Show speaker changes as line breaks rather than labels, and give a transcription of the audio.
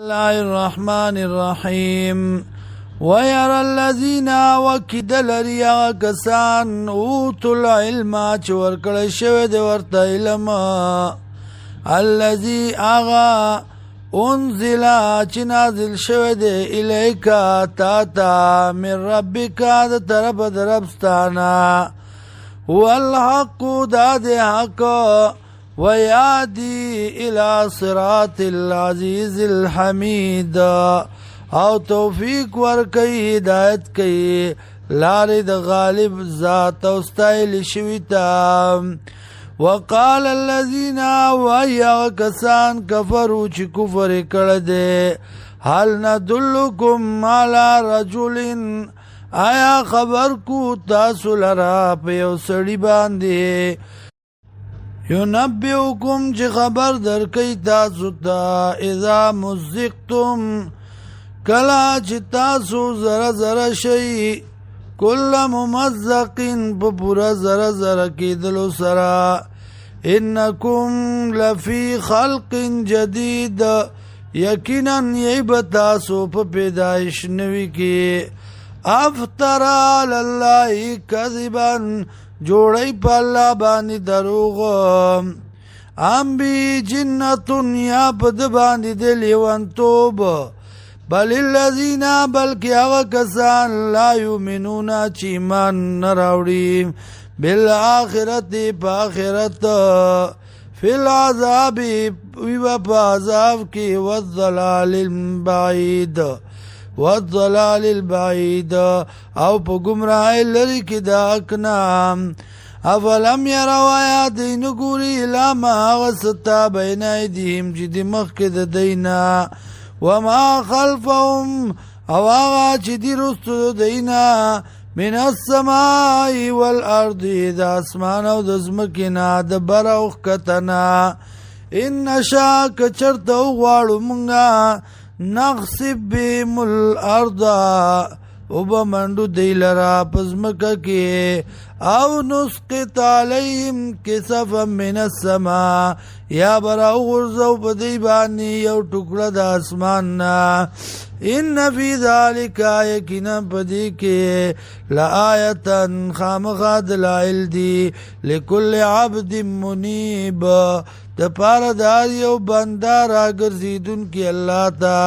الله الرحمن الرحيم ويرى الذين وكدل ريا كسان اوتوا العلم چورکل شوه دی ورته علم الذي اغا انزل چنازل شوه دی الیکا تا من ربک دا طرف دربستانا هو الحق دا دی حق ويهدي إلى صراط العزيز الحميد او توفیق ورکی ہدایت کی لار د غالب ذات او ستایل شویتا وقال الذين ويا كسان كفروا چ کفر کړه دے هل ندلكم على رجل آیا خبر کو تاسو لرا په یو سړي باندې ينبئكم چه خبر در کئی تاسو تا اذا مزقتم کلا چه تاسو زر زر شئی کل ممزقین پا پورا زر زر کی دلو سرا انکم لفی خلق جدید یقینا یعب تاسو پا پیدایش نوی کی افترا للہ کذبا جوڑی پا اللہ بانی دروغ ام بی جنتن یا پد بانی دلیوان توب بل اللذین بلکی آغا کسان لا یومنونا چیمان نراوڑی بالآخرت پا آخرت فی العذاب ویبا پا عذاب کی والضلال البعید والضلال البعید او پا گمراہ لری کی داکنا افلم یرو آیات نگوری لاما غسطا بین ایدیم چی دی مخکد دینا وما خلفهم او آغا چی دی رستو دینا من السماء والارض دا اسمان او دزمکنا دبر اوخکتنا ان نشا کچرت اوغوارو منگا نغصب بهم الارض وبا مندو دی لرا پزمکا کی او نسقط علیهم کسفا من السماء یا برا غرزو پا دی بانی یو ٹکڑا دا اسماننا ان فی ذالکا یکینا پا دی کے لآیتا خامخا دلائل دی لکل عبد منیب دا پارا دار یو بندار آگر زیدن کی اللہ تا